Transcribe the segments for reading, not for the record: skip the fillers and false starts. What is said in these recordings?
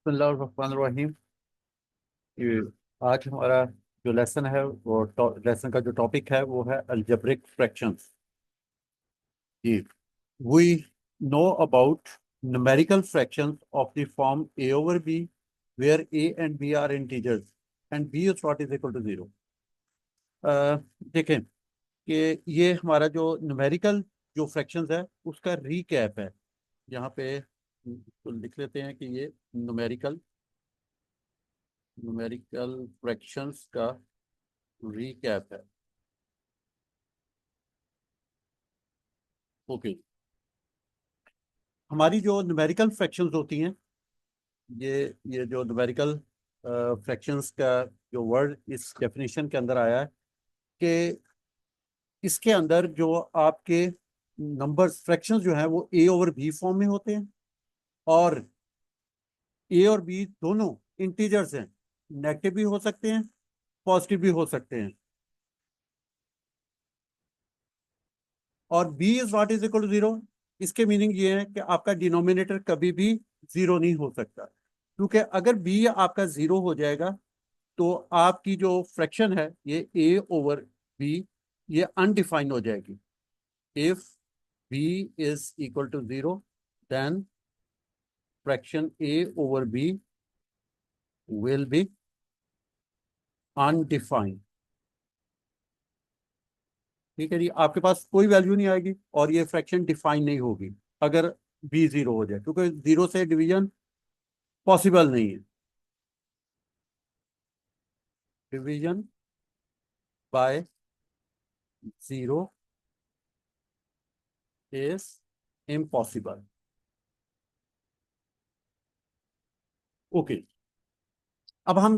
बिस्मिल्लाहिर्रहमानिर्रहीम। ये आज हमारा जो लेसन है वो लेसन का जो टॉपिक है वो है अलजेब्रिक फ्रैक्शंस। जी, we know about numerical fractions of the form a over b where a and b are integers and b is not is equal to 0। देखें कि ये हमारा जो न्यूमेरिकल जो फ्रैक्शंस है उसका रीकैप है। यहाँ पे तो लिख लेते हैं कि ये न्यूमेरिकल न्यूमेरिकल फ्रैक्शंस का रीकैप है। ओके, हमारी जो न्यूमेरिकल फ्रैक्शंस होती हैं, ये जो न्यूमेरिकल फ्रैक्शंस का जो वर्ड इस डेफिनेशन के अंदर आया है कि इसके अंदर जो आपके नंबर्स फ्रैक्शंस जो हैं वो ए ओवर बी फॉर्म में होते हैं और ए और बी दोनों इंटीजर्स हैं। नेगेटिव भी हो सकते हैं, पॉजिटिव भी हो सकते हैं। और b is not is equal to zero, इसके मीनिंग ये है कि आपका डिनोमिनेटर कभी भी जीरो नहीं हो सकता, क्योंकि अगर बी आपका जीरो हो जाएगा तो आपकी जो फ्रैक्शन है ये ए ओवर बी ये अनडिफाइंड हो जाएगी। If b is equal to zero then fraction a over b will be undefined. ठीक है जी, आपके पास कोई वैल्यू नहीं आएगी और ये फ्रैक्शन डिफाइन नहीं होगी अगर बी जीरो हो जाए, क्योंकि जीरो से डिवीजन पॉसिबल नहीं है। Division by zero is impossible. Okay, अब हम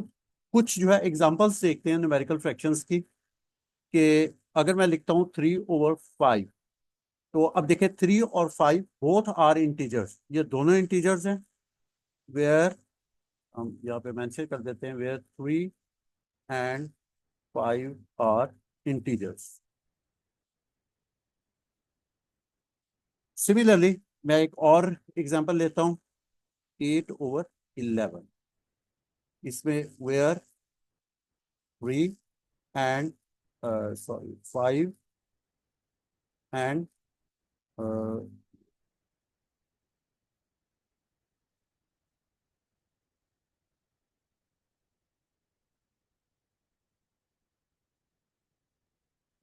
कुछ जो है एग्जांपल्स देखते हैं न्यूमेरिकल फ्रैक्शंस की कि अगर मैं लिखता हूँ 3/5, तो अब देखिए 3 और 5 बोथ आर इंटीजर्स, ये दोनों इंटीजर्स हैं। वेयर हम यहाँ पे मेंशन कर देते हैं where 3 and 5 are integers. Similarly मैं एक और एग्जांपल लेता हूँ 8/11, इसमें where 3 and 5 and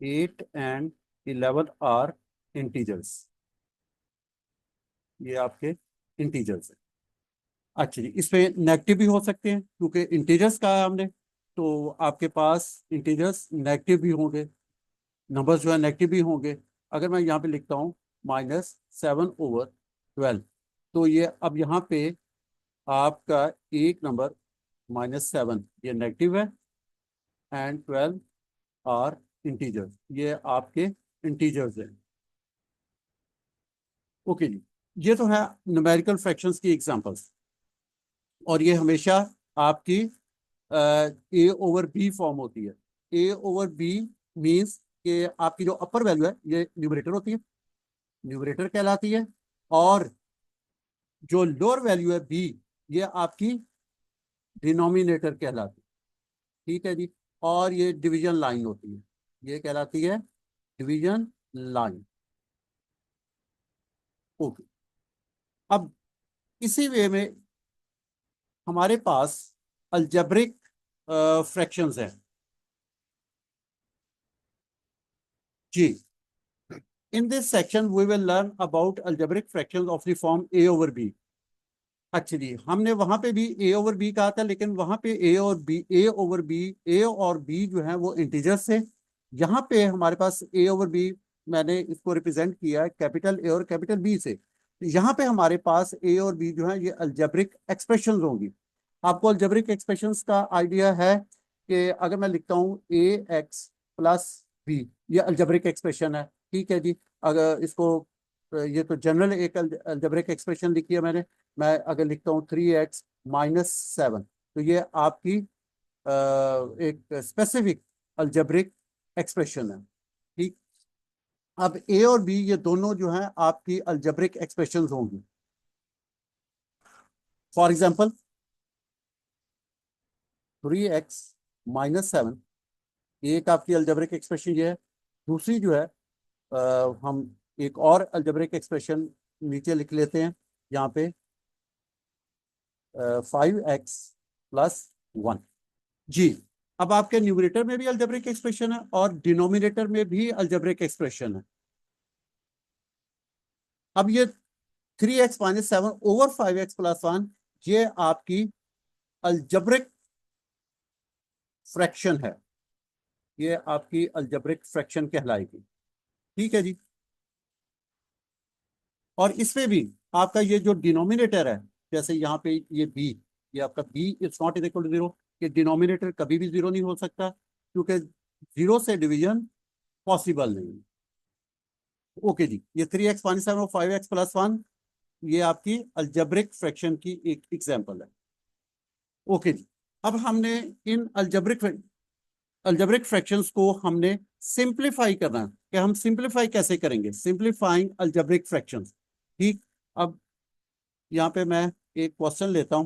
8 and 11 are integers. ये आपके इंटीजर्स है। अच्छा जी, इसमें नेगेटिव भी हो सकते हैं क्योंकि इंटीजर्स का है हमने, तो आपके पास इंटीजर्स नेगेटिव भी होंगे, नंबर्स जो है नेगेटिव भी होंगे। अगर मैं यहाँ पे लिखता हूँ -7/12, तो ये अब यहाँ पे आपका एक नंबर -7 ये नेगेटिव है एंड 12 आर इंटीजर्स, ये आपके इंटीजर्स हैं। ओके जी, ये तो है न्यूमेरिकल फ्रैक्शंस की एग्जांपल्स और ये हमेशा आपकी ए ओवर बी फॉर्म होती है। ए ओवर बी मीन्स कि आपकी जो अपर वैल्यू है ये न्यूमरेटर होती है, न्यूमरेटर कहलाती है, और जो लोअर वैल्यू है बी ये आपकी डिनोमिनेटर कहलाती है। ठीक है जी, और ये डिवीजन लाइन होती है, ये कहलाती है डिवीजन लाइन। ओके, अब इसी वे में हमारे पास अलजेब्रिक फ्रैक्शंस हैं। जी, in this section we will learn about algebraic fractions of the form a over b। अच्छा जी, हमने वहां पे भी a ओवर b कहा था, लेकिन वहां पे a ओवर b a और b जो है वो इंटीजर्स से। यहाँ पे हमारे पास a ओवर b, मैंने इसको रिप्रेजेंट किया है कैपिटल A और कैपिटल B से। यहाँ पे हमारे पास a और b जो है ये अलजेब्रिक एक्सप्रेशंस होंगी। आपको अलजेब्रिक एक्सप्रेशंस का आइडिया है कि अगर मैं लिखता हूँ ax+b, ये अलजेब्रिक एक्सप्रेशन है। ठीक है जी, अगर इसको ये तो जनरल एक अलजेब्रिक एक्सप्रेशन लिखी है मैंने। मैं अगर लिखता हूँ 3x - 7, तो ये आपकी एक स्पेसिफिक अलजेब्रिक एक्सप्रेशन है। ठीक, अब ए और बी ये दोनों जो हैं आपकी अलजेब्रिक एक्सप्रेशंस होंगी। फॉर एग्जांपल 3x-7, एक आपकी अलजेब्रिक एक्सप्रेशन ये है। दूसरी जो है हम एक और अलजेब्रिक एक्सप्रेशन नीचे लिख लेते हैं यहाँ पे, 5x+1। जी, अब आपके न्यूमरेटर में भी अलजेब्रिक एक्सप्रेशन है और डिनोमिनेटर में भी अलजेब्रिक एक्सप्रेशन है। अब ये 3x-7/5x+1 ये आपकी अलजेब्रिक फ्रैक्शन है, ये आपकी अलजेब्रिक फ्रैक्शन कहलाएगी। ठीक है जी। और इसमें भी आपका ये जो डिनोमिनेटर है, जैसे यहाँ पे ये b, ये आपका b is not equal to 0, ये डिनोमिनेटर कभी भी 0 नहीं हो सकता क्योंकि 0 से डिवीजन पॉसिबल नहीं। ओके जी, ये 3x-7 और 5x+1 ये आपकी अलजेब्रिक फ्रैक्शन की एक एग्जांपल है। ओके जी, अब हमने इन अलजेब्रिक फ्रैक्शंस को हमने सिंप्लीफाई करना है कि हम सिंप्लीफाई कैसे करेंगे, सिंप्लीफाइंग अलजेब्रिक फ्रैक्शंस। ठीक, अब यहाँ पे मैं एक क्वेश्चन लेता हूं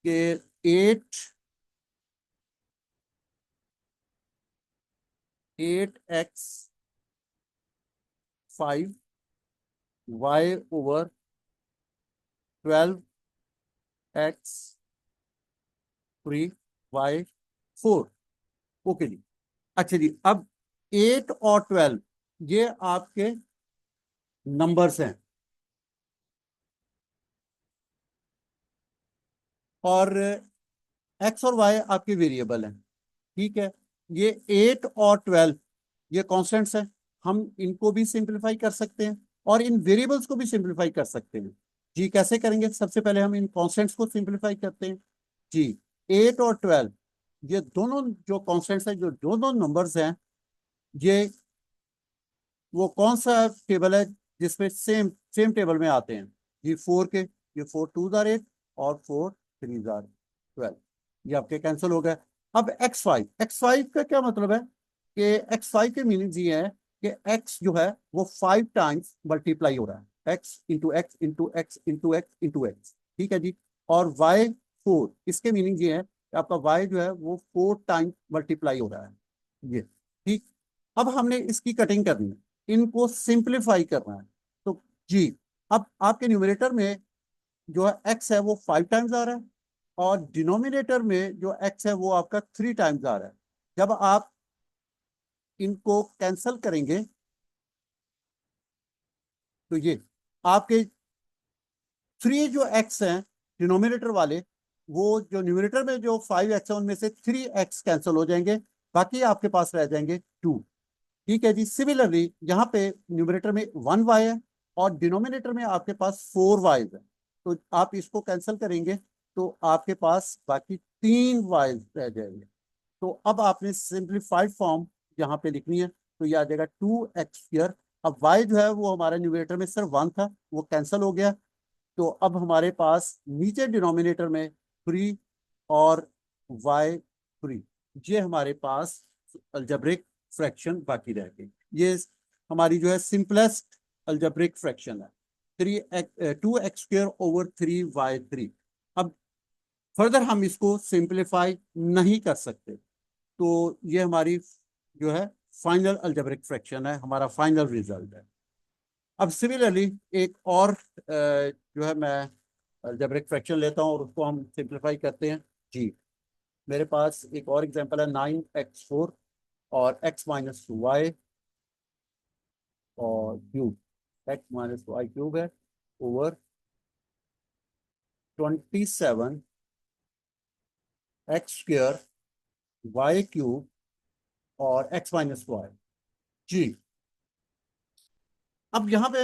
कि 8x5y/12x3y4। ओके जी। अच्छा जी, अब 8 और 12 ये आपके नंबर्स हैं और एक्स और वाई आपके वेरिएबल हैं। ठीक है, ये 8 और 12 ये कॉन्स्टेंट्स हैं, हम इनको भी सिंप्लीफाई कर सकते हैं और इन वेरिएबल्स को भी सिंप्लीफाई कर सकते हैं। जी, कैसे करेंगे? सबसे पहले हम इन कॉन्स्टेंट्स को सिंप्लीफाई करते हैं। जी, 8 और 12 ये दोनों जो कॉन्स्टेंट्स हैं, जो दोनों नंबर्स हैं, ये वो कौन सा टेबल है जिसमें सेम सेम टेबल में आते हैं? ये 4 के, ये 4 2 8 और 4 3 12, ये आपके कैंसिल हो गए। अब x5 का क्या मतलब है कि x5 के मीनिंग ये है कि x जो है वो 5 टाइम्स मल्टीप्लाई हो रहा है, x into x into x into x into x. ठीक है जी। और y4, इसके मीनिंग ये है कि आपका y जो है वो 4 टाइम्स मल्टीप्लाई हो रहा है, ये। ठीक, अब हमने इसकी कटिंग करनी है, इनको सिंप्लीफाई करना है। तो जी, अब आपके न्यूमरेटर में जो है एक्स है वो 5 टाइम्स आ रहा है और डिनोमिनेटर में जो एक्स है वो आपका 3 टाइम्स आ रहा है। जब आप इनको कैंसल करेंगे तो ये आपके 3 जो एक्स हैं डिनोमिनेटर वाले, वो जो न्यूमरेटर में जो 5x है उनमें से 3x कैंसिल हो जाएंगे, बाकी आपके पास रह जाएंगे 2। ठीक है जी। सिमिलरली यहाँ पे न्यूमरेटर में 1y है और डिनोमिनेटर में आपके पास 4y है, तो आप इसको कैंसिल करेंगे तो आपके पास बाकी 3y रह जाएंगे। तो अब आपने सिंप्लीफाइड फॉर्म यहाँ पे लिखनी है, तो ये आ जाएगा 2x²। अब y जो है वो हमारे न्यूमरेटर में सिर्फ 1 था, वो कैंसिल हो गया, तो अब हमारे पास नीचे डिनोमिनेटर में 3 और y3, ये हमारे पास अलजेब्रिक फ्रैक्शन बाकी रह गई। ये हमारी जो है सिंपलेस्ट अलजेब्रिक फ्रैक्शन है, 2x² / 3y3। अब फर्दर हम इसको सिंप्लीफाई नहीं कर सकते, तो ये हमारी जो है फाइनल अलजेब्रिक फ्रैक्शन है, हमारा फाइनल रिजल्ट है। अब सिमिलरली एक और जो है मैं अलजेब्रिक फ्रैक्शन लेता हूँ और उसको हम सिंप्लीफाई करते हैं। जी, मेरे पास एक और एग्जांपल है 9x4 और x-2y और क्यूब, x-y³ है ओवर 27x² और x-y। जी, अब यहाँ पे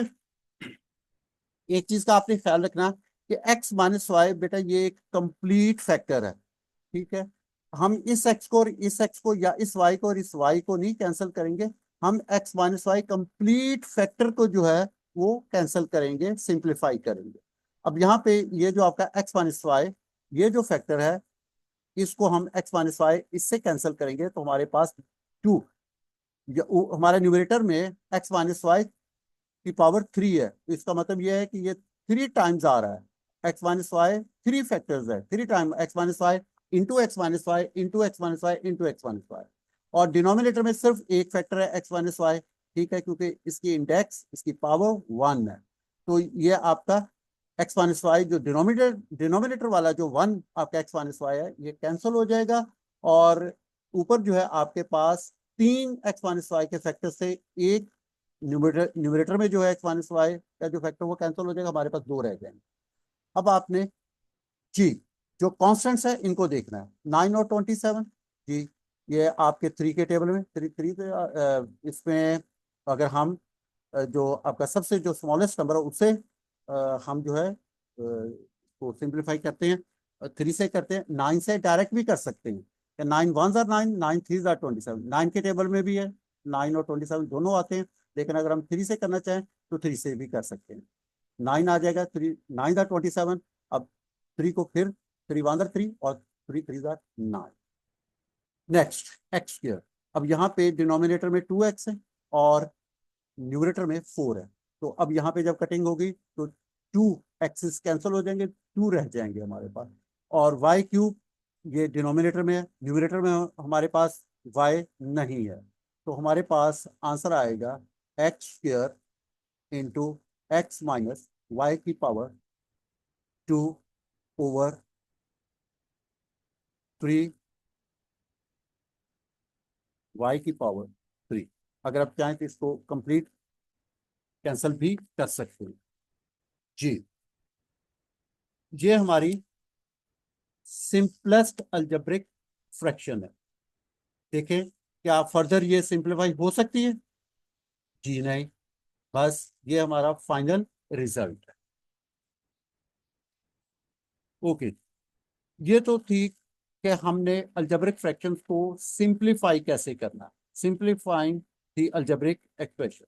एक चीज का आपने ख्याल रखना कि x-y बेटा ये एक कंप्लीट फैक्टर है। ठीक है, हम इस x को और इस x को या इस y को और इस y को नहीं कैंसिल करेंगे, हम x-y कंप्लीट फैक्टर को जो है वो कैंसिल करेंगे, सिंप्लीफाई करेंगे। अब यहाँ पे ये जो आपका x-y ये जो फैक्टर है, इसको हम x-y इससे कैंसिल करेंगे तो हमारे पास 2, हमारे न्यूमरेटर में x-y की पावर 3 है, तो इसका मतलब यह है कि ये 3 टाइम्स आ रहा है। x-y 3 फैक्टर्स है, 3 time x-y into x minus y into x minus y into x minus y, और डिनोमिनेटर में सिर्फ एक फैक्टर है एक्स माइनस वाई, ठीक है, क्योंकि इसकी इंडेक्स इसकी पावर 1 है। तो ये आपका एक्स माइनस वाई जो डिनोमिनेटर वाला जो 1 आपका एक्स माइनस वाई है ये कैंसिल हो जाएगा, और ऊपर जो है आपके पास 3 एक्स माइनस वाई के फैक्टर से एक न्यूमरेटर में जो है एक्स माइनस वाई का जो फैक्टर वो कैंसिल हो जाएगा, हमारे पास 2 रह जाएंगे। अब आपने जी जो कॉन्स्टेंट्स है इनको देखना है, 9 और 27। जी ये आपके 3 के टेबल में, थ्री इसमें अगर हम जो आपका सबसे जो स्मॉलेस्ट नंबर है उससे हम जो है को सिंप्लीफाई करते हैं, 3 से करते हैं, 9 से डायरेक्ट भी कर सकते हैं, 9 वन जार 9, 9 थ्री जार 27, 9 के टेबल में भी है 9 और 27 दोनों आते हैं, लेकिन अगर हम 3 से करना चाहें तो 3 से भी कर सकते हैं। 9 आ जाएगा, 3 9 जार 27। अब 3 को फिर 3 वन जार 3 और 3 3 जार 9। नेक्स्ट एक्स स्क्वायर, अब यहाँ पे डिनोमिनेटर में 2x है और न्यूमरेटर में 4 है, तो अब यहाँ पे जब कटिंग होगी तो 2 एक्सिस कैंसिल हो जाएंगे, 2 रह जाएंगे हमारे पास, और वाई क्यूब ये डिनोमिनेटर में है, न्यूमरेटर में हमारे पास वाई नहीं है, तो हमारे पास आंसर आएगा x square into x minus y की पावर 2/3 वाई की पावर 3। अगर आप चाहें तो इसको कंप्लीट कैंसिल भी कर सकते हैं। जी ये हमारी सिंपलेस्ट अलजेब्रिक फ्रैक्शन है। देखें क्या फर्दर ये सिंप्लीफाई हो सकती है? जी नहीं, बस ये हमारा फाइनल रिजल्ट है। ओके, ये तो थी कि हमने अलजेब्रिक फ्रैक्शंस को सिंप्लीफाई कैसे करना, simplifying the algebraic expression,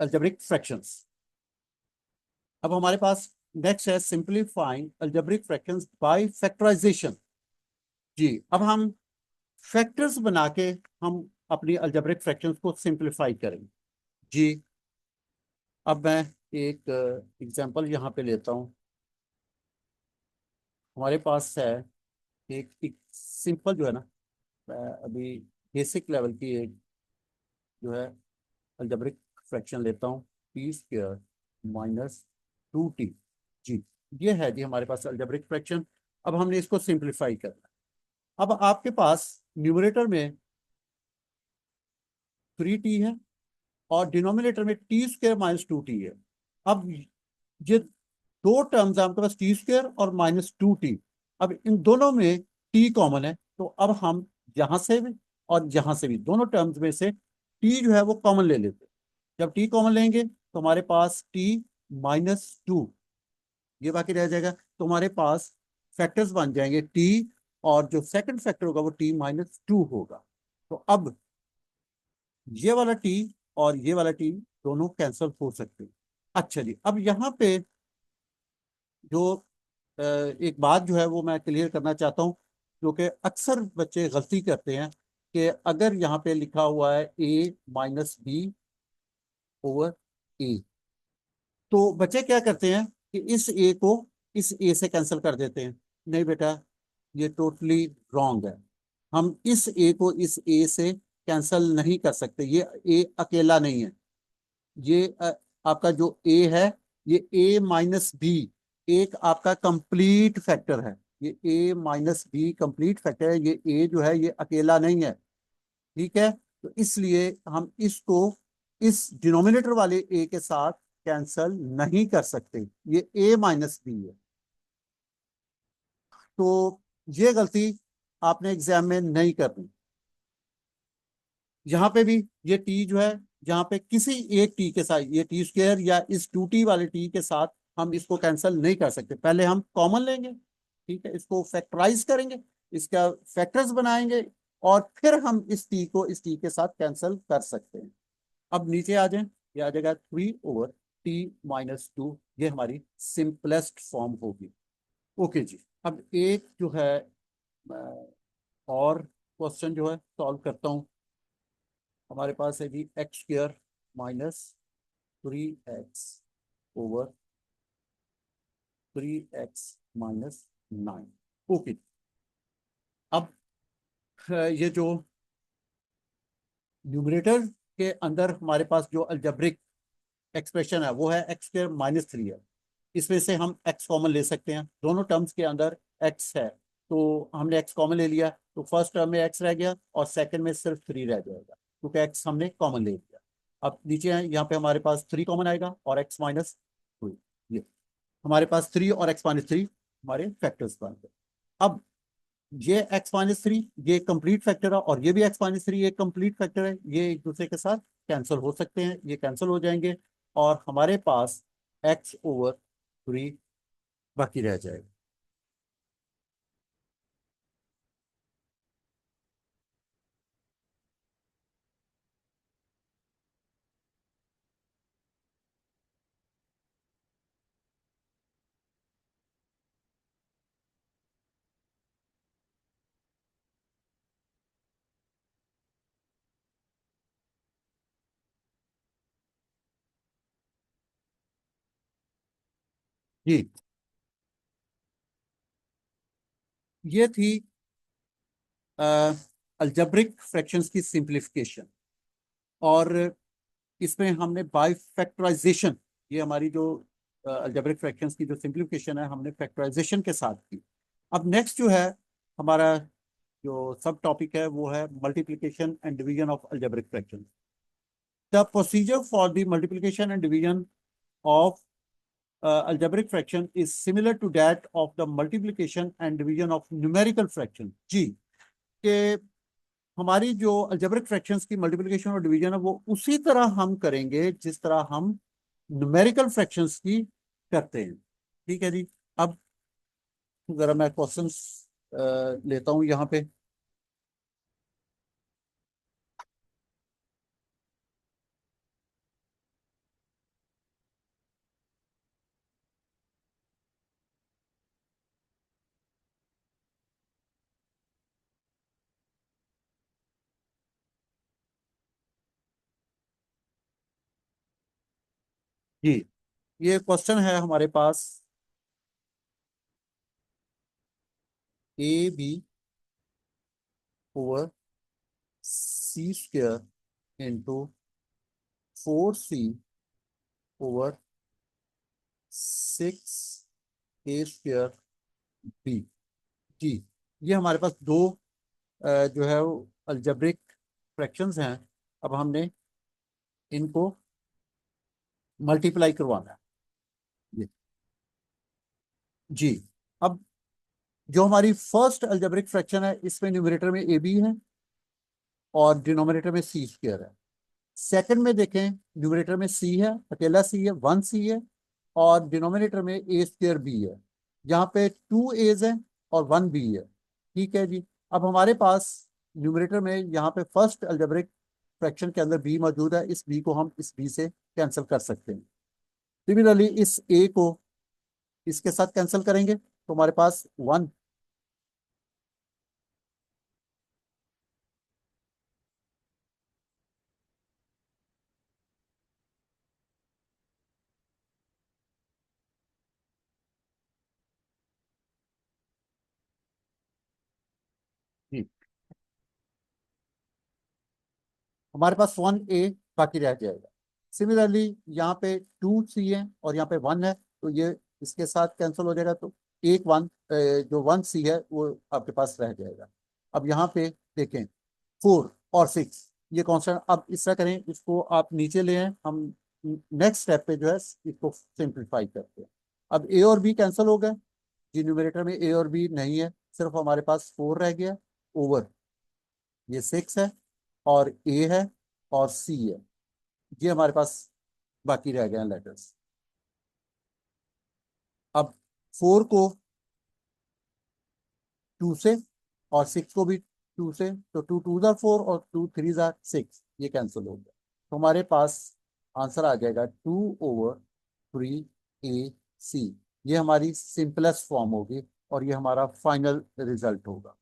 algebraic fractions. अब हमारे पास नेक्स्ट है simplifying algebraic fractions by factorisation. जी अब हम फैक्टर्स बना के हम अपनी अलजेब्रिक फ्रैक्शंस को सिंप्लीफाई करेंगे। जी अब मैं एक एग्जांपल यहाँ पे लेता हूँ। हमारे पास है एक सिंपल जो है ना, मैं अभी बेसिक लेवल की एक जो है अलजेब्रिक फ्रैक्शन लेता हूँ, टी स्क्वायर माइनस 2t। जी ये है जी हमारे पास अलजेब्रिक फ्रैक्शन। अब हमने इसको सिंप्लीफाई करना है। अब आपके पास न्यूमरेटर में 3t है और डिनोमिनेटर में टी स्क्वायर माइनस 2t है। अब ये दो टर्म्स है आपके पास, टी स्क्वायर और माइनस 2t। अब इन दोनों में t कॉमन है, तो अब हम यहां से भी और यहां से भी दोनों टर्म्स में से t जो है वो कॉमन ले लेते हैं। जब t कॉमन लेंगे तो हमारे पास t -2 ये बाकी रह जाएगा, तो हमारे पास फैक्टर्स बन जाएंगे t, और जो सेकंड फैक्टर होगा वो t-2 होगा। तो अब ये वाला t और ये वाला t दोनों कैंसिल हो सकते हैं। अच्छा जी, अब यहाँ पे जो एक बात जो है वो मैं क्लियर करना चाहता हूँ, क्योंकि अक्सर बच्चे गलती करते हैं कि अगर यहाँ पे लिखा हुआ है a-b/a, तो बच्चे क्या करते हैं कि इस a को इस a से कैंसिल कर देते हैं। नहीं बेटा, ये टोटली रॉन्ग है। हम इस a को इस a से कैंसिल नहीं कर सकते, ये a अकेला नहीं है। ये आपका जो a है ये a-b एक आपका कंप्लीट फैक्टर है। ये a-b कंप्लीट फैक्टर है, ये a जो है ये अकेला नहीं है, ठीक है। तो इसलिए हम इसको इस डिनोमिनेटर वाले a के साथ कैंसल नहीं कर सकते, ये a-b है। तो ये गलती आपने एग्जाम में नहीं करनी। यहाँ पे भी ये टी जो है, यहाँ पे किसी एक टी के साथ ये टी स्क्वायर या इस 2t वाले टी के साथ हम इसको कैंसिल नहीं कर सकते। पहले हम कॉमन लेंगे, ठीक है, इसको फैक्टराइज करेंगे, इसका फैक्टर्स बनाएंगे, और फिर हम इस टी को इस टी के साथ कैंसिल कर सकते हैं। अब नीचे आ जाए, ये आ जाएगा 3/t-2, ये हमारी सिंपलेस्ट फॉर्म होगी। ओके जी, अब एक जो है और क्वेश्चन जो है सॉल्व करता हूँ। हमारे पास है जी x square minus 3x/3x - 9। Okay. अब ये जो न्यूमरेटर के अंदर हमारे पास जो अलजेब्रिक एक्सप्रेशन है वो है x² - 3 है। इसमें से हम x कॉमन ले सकते हैं, दोनों टर्म्स के अंदर x है, तो हमने x कॉमन ले लिया, तो फर्स्ट टर्म में x रह गया और सेकंड में सिर्फ 3 रह जाएगा, क्योंकि x हमने कॉमन ले लिया। अब नीचे है, यहाँ पे हमारे पास 3 कॉमन आएगा और x - 2। ये हमारे पास 3 और x - 3 हमारे फैक्टर्स बन गए। अब ये x - 3 ये कंप्लीट फैक्टर है और ये भी x - 3 एक कंप्लीट फैक्टर है, ये एक दूसरे के साथ कैंसिल हो सकते हैं, ये कैंसिल हो जाएंगे और हमारे पास x/3 बाकी रह जाएगा। जी, ये थी अलजेब्रिक फ्रैक्शंस की सिंप्लीफिकेशन। और इसमें हमने बाय फैक्टराइजेशन, ये हमारी जो अलजेब्रिक फ्रैक्शंस की जो सिंप्लीफिकेशन है हमने फैक्टराइजेशन के साथ की। अब नेक्स्ट जो है हमारा जो सब टॉपिक है वो है multiplication and division of algebraic fractions. The procedure for the multiplication and division of algebraic fraction is similar to that of the multiplication and division of numerical fraction। जी, कि हमारी जो algebraic fractions की multiplication और division है वो उसी तरह हम करेंगे जिस तरह हम numerical fractions की करते हैं। ठीक है जी। अब जरा मैं क्वेश्चंस लेता हूं यहाँ पे। जी, ये क्वेश्चन है हमारे पास, AB/4 C² into 4C/6 A² जी, ये हमारे पास दो जो है अलजेब्रिक फ्रैक्शंस हैं। अब हमने इनको मल्टीप्लाई करवाना है। ये जी। अब जो हमारी फर्स्ट अलजेब्रिक फ्रैक्शन है इसमें न्यूमरेटर में ए बी है और डिनोमिनेटर में C² है। सेकंड में देखें, न्यूमरेटर में सी है, अकेला सी है, 1C है, और डिनोमिनेटर में A²B है। यहाँ पे 2 A's है और 1B है। ठीक है जी। अब हमारे पास न्यूमरेटर में यहाँ पे फर्स्ट अलजेब्रिक फ्रैक्शन के अंदर b मौजूद है, इस b को हम इस b से कैंसिल कर सकते हैं। सिमिलरली इस a को इसके साथ कैंसिल करेंगे तो हमारे पास 1। जी, हमारे पास 1A बाकी रह जाएगा। सिमिलरली यहाँ पे 2C है और यहाँ पे 1 है, तो ये इसके साथ कैंसिल हो जाएगा, तो एक 1 जो 1C है वो आपके पास रह जाएगा। अब यहाँ पे देखें 4 और 6 ये कांस्टेंट, अब इस तरह करें, इसको आप नीचे ले आए, हम नेक्स्ट स्टेप पे जो है इसको सिंप्लीफाई करते हैं। अब ए और बी कैंसिल हो गए जी, न्यूमरेटर में ए और बी नहीं है, सिर्फ हमारे पास 4 रह गया ओवर ये 6 है और ए है और सी है, ये हमारे पास बाकी रह गए हैं लेटर्स। अब 4 को 2 से और 6 को भी 2 से, तो 2 2 जार 4 और 2 3 जार 6, ये कैंसिल हो गया, तो हमारे पास आंसर आ जाएगा 2/3 AC। ये हमारी सिंपलेस्ट फॉर्म होगी और ये हमारा फाइनल रिजल्ट होगा।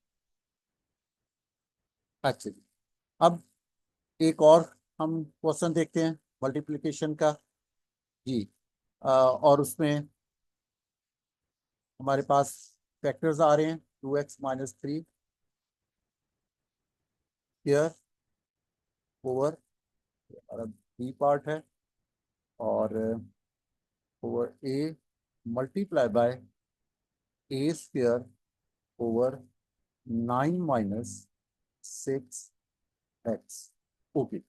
अच्छा जी। अब एक और हम क्वेश्चन देखते हैं मल्टीप्लिकेशन का। जी, और उसमें हमारे पास फैक्टर्स आ रहे हैं 2x-3 स्क्वायर ओवर हमारा बी पार्ट है, और over A multiply by A square over 9 - 6x। Okay,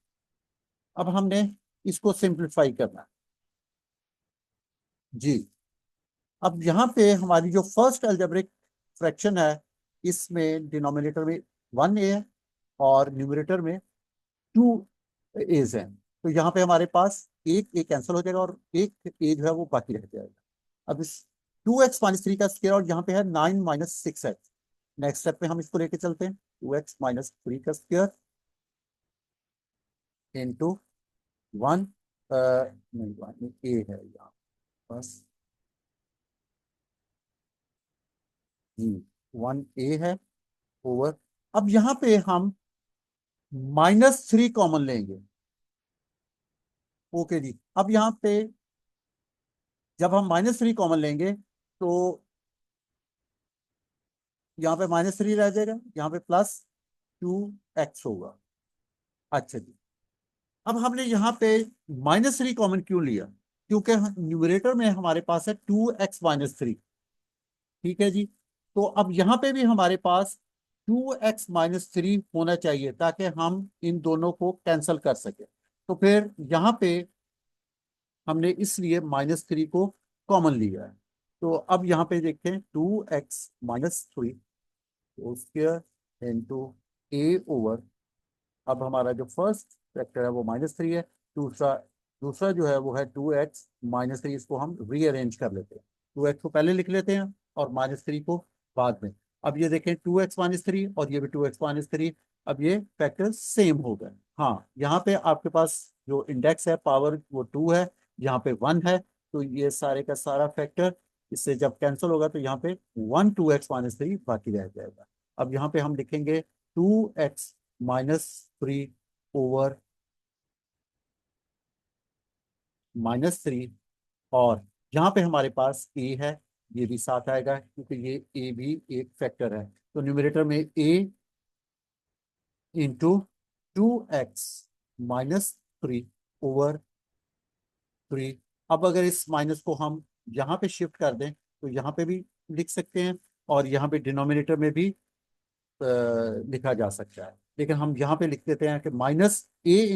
अब हमने इसको सिंप्लीफाई करना है जी। अब यहाँ पे हमारी जो फर्स्ट अलजेब्रिक फ्रैक्शन है, इसमें डिनोमिनेटर में 1a है और न्यूमरेटर में 2a's हैं। तो यहाँ पे हमारे पास एक ए कैंसिल हो जाएगा और एक ए जो है वो बाकी रह जाएगा। अब इस 2x-3 का स्क्वायर, और यहाँ पे है 9 - 6x। नेक्स्ट स्टेप में हम इसको लेके चलते हैं, 2x-3 का स्क्वायर इंटू 1, नहीं 1 ए है यहाँ बस जी, 1a है ओवर। अब यहाँ पे हम -3 कॉमन लेंगे। ओके जी, अब यहाँ पे जब हम -3 कॉमन लेंगे तो यहाँ पे -3 रह जाएगा, यहाँ पे +2x होगा। अच्छा जी, अब हमने यहाँ पे -3 कॉमन क्यों लिया? क्योंकि न्यूमरेटर में हमारे पास है 2x-3। ठीक है जी, तो अब यहाँ पे भी हमारे पास 2x-3 होना चाहिए ताकि हम इन दोनों को कैंसिल कर सके। तो फिर यहाँ पे हमने इसलिए -3 को कॉमन लिया है। तो अब यहाँ पे देखते हैं 2x-3 स्क्वायर इंटू ए ओवर। अब हमारा जो फर्स्ट फैक्टर है वो -3 है, दूसरा दूसरा जो है वो है 2x-3। इसको हम रीअरेंज कर लेते हैं, 2x को पहले लिख लेते हैं और -3 को बाद में। अब ये देखें 2x-3 और ये भी 2x-3, अब ये फैक्टर सेम हो गए। हाँ, यहाँ पे आपके पास जो इंडेक्स है पावर वो 2 है, यहाँ पे 1 है, तो ये सारे का सारा फैक्टर इससे जब कैंसिल होगा तो यहाँ पे 2x-3 बाकी रह जाएगा। अब यहाँ पे हम लिखेंगे 2x-3 ओवर -3, और यहाँ पे हमारे पास a है, ये भी साथ आएगा क्योंकि ये a भी एक फैक्टर है। तो न्यूमरेटर में a इंटू 2x-3 ओवर 3। अब अगर इस माइनस को हम यहाँ पे शिफ्ट कर दें तो यहाँ पे भी लिख सकते हैं, और यहाँ पे डिनोमिनेटर में भी लिखा जा सकता है, लेकिन हम यहाँ पे लिख देते हैं कि -a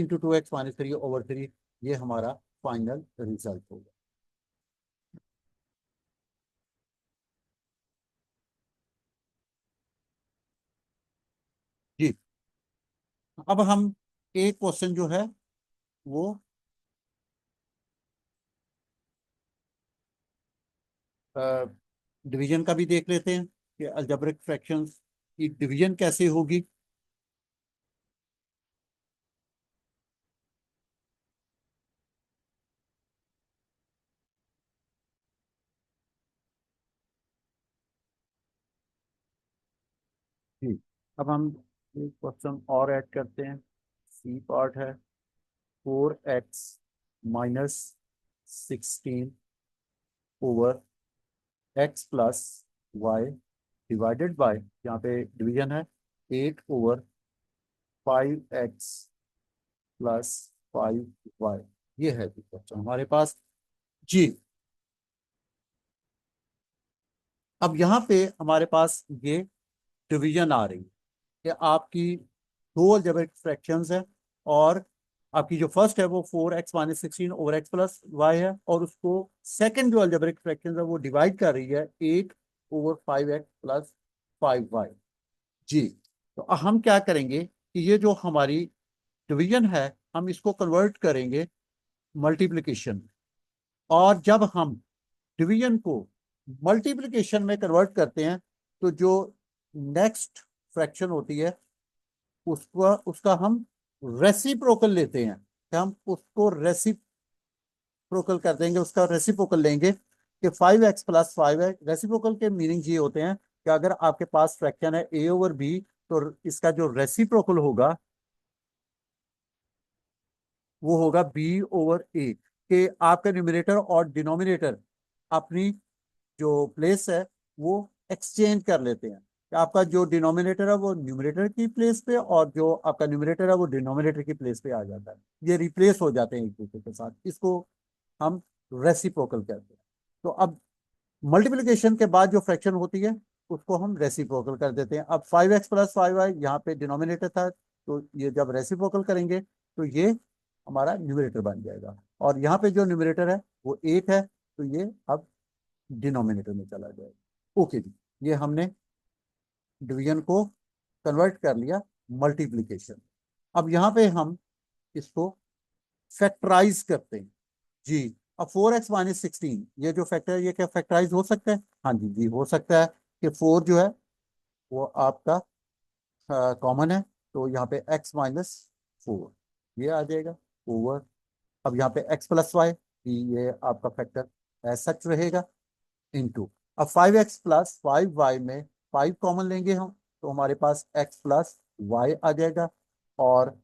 × 2x-3 ओवर 3, ये हमारा फाइनल रिजल्ट होगा जी। अब हम एक क्वेश्चन जो है वो डिवीजन का भी देख लेते हैं कि अलजेब्रिक फ्रैक्शंस की डिवीजन कैसे होगी। जी, अब हम एक क्वेश्चन और ऐड करते हैं। सी पार्ट है 4x-16 over x+y divided by, यहाँ पे डिवीजन है 8/5x+5y। ये है जी क्वेश्चन हमारे पास जी। अब यहाँ पे हमारे पास ये डिवीजन आ रही है कि आपकी दो अलजेब्रिक फ्रैक्शंस है, और आपकी जो फर्स्ट है वो 4x-16 ओवर x+y है, और उसको सेकंड जो अलजेब्रिक फ्रैक्शन है वो डिवाइड कर रही है 8/5x+5y जी। तो हम क्या करेंगे कि ये जो हमारी डिवीजन है हम इसको कन्वर्ट करेंगे मल्टीप्लिकेशन में, और जब हम डिवीजन को मल्टीप्लिकेशन में कन्वर्ट करते हैं तो जो नेक्स्ट फ्रैक्शन होती है उसका उसका हम रेसिप्रोकल लेते हैं, कि हम उसको रेसिप्रोकल कर देंगे, उसका रेसिप्रोकल लेंगे कि 5x+5 है। रेसिप्रोकल के मीनिंग ये होते हैं कि अगर आपके पास फ्रैक्शन है a/b, तो इसका जो रेसिप्रोकल होगा वो होगा b/a, कि आपका न्यूमरेटर और डिनोमिनेटर अपनी जो प्लेस है वो एक्सचेंज कर लेते हैं। कि आपका जो डिनोमिनेटर है वो न्यूमरेटर की प्लेस पे और जो आपका न्यूमरेटर है वो डिनोमिनेटर की प्लेस पे आ जाता है, ये रिप्लेस हो जाते हैं एक दूसरे के साथ, इसको हम रेसिप्रोकल कहते हैं। तो अब मल्टीप्लिकेशन के बाद जो फ्रैक्शन होती है उसको हम रेसिप्रोकल कर देते हैं। अब 5x+5y यहाँ पे डिनोमिनेटर था, तो ये जब रेसिप्रोकल करेंगे तो ये हमारा न्यूमरेटर बन जाएगा, और यहाँ पे जो न्यूमरेटर है वो 8 है, तो ये अब डिनोमिनेटर में चला जाएगा। ओके जी, ये हमने डिवीजन को कन्वर्ट कर लिया मल्टीप्लिकेशन। अब यहाँ पे हम इसको फैक्टराइज करते हैं जी। अब 4x-16 ये जो फैक्टर है, ये क्या फैक्टराइज हो सकता है? हाँ जी जी हो सकता है कि 4 जो है वो आपका कॉमन है, तो यहाँ पे x-4 ये आ जाएगा ओवर। अब यहाँ पे x+y, ये आपका फैक्टर ऐसा सच रहेगा, इनटू। अब 5x+5y में 5 कॉमन लेंगे हम, तो हमारे पास x+y आ जाएगा, और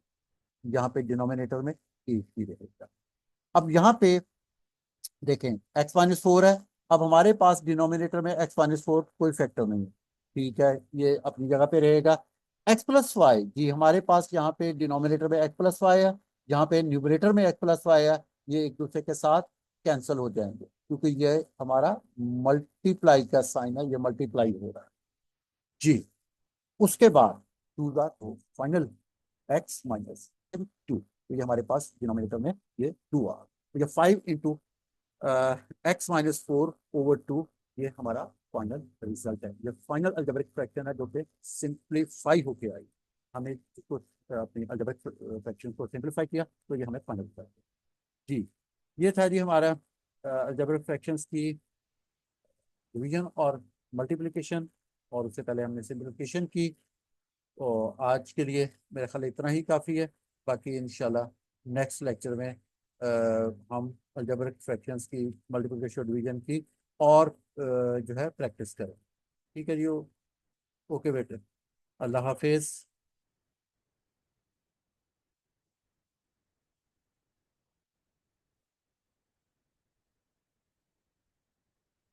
यहाँ पे डिनोमिनेटर में 8 ही रहेगा। अब यहाँ पे देखें x-4 है, अब हमारे पास डिनोमिनेटर में x-4 कोई फैक्टर नहीं है, ठीक है, ये अपनी जगह पे रहेगा। x+y जी, हमारे पास यहाँ पे डिनोमिनेटर में x+y है, यहाँ पे न्यूमरेटर में x+y है, ये एक दूसरे के साथ कैंसिल हो जाएंगे क्योंकि ये हमारा मल्टीप्लाई का साइन है, ये मल्टीप्लाई हो रहा है जी। उसके बाद टू द फाइनल x-2, तो ये हमारे पास डिनोमिनेटर में ये 2 आ, तो ये 5 × x-4/2, ये हमारा फाइनल रिजल्ट है। ये फाइनल अलजेब्रिक फ्रैक्शन है जो कि सिंप्लीफाई होके आई, हमने इसको अपनी अलजेब्रिक फ्रैक्शन को सिंप्लीफाई किया, तो ये हमें फाइनल रिजल्ट जी। ये था जी हमारा अलजेब्रिक फ्रैक्शंस की डिवीजन और मल्टीप्लिकेशन, और उससे पहले हमने सिंप्लीफिकेशन की। तो आज के लिए मेरे ख्याल इतना ही काफ़ी है, बाकी इंशाल्लाह नेक्स्ट लेक्चर में हम अलजेब्रिक फ्रैक्शंस की, मल्टीप्लिकेशन डिवीजन की और जो है प्रैक्टिस करें। ठीक है जी, ओके बेटे, अल्लाह हाफिज़।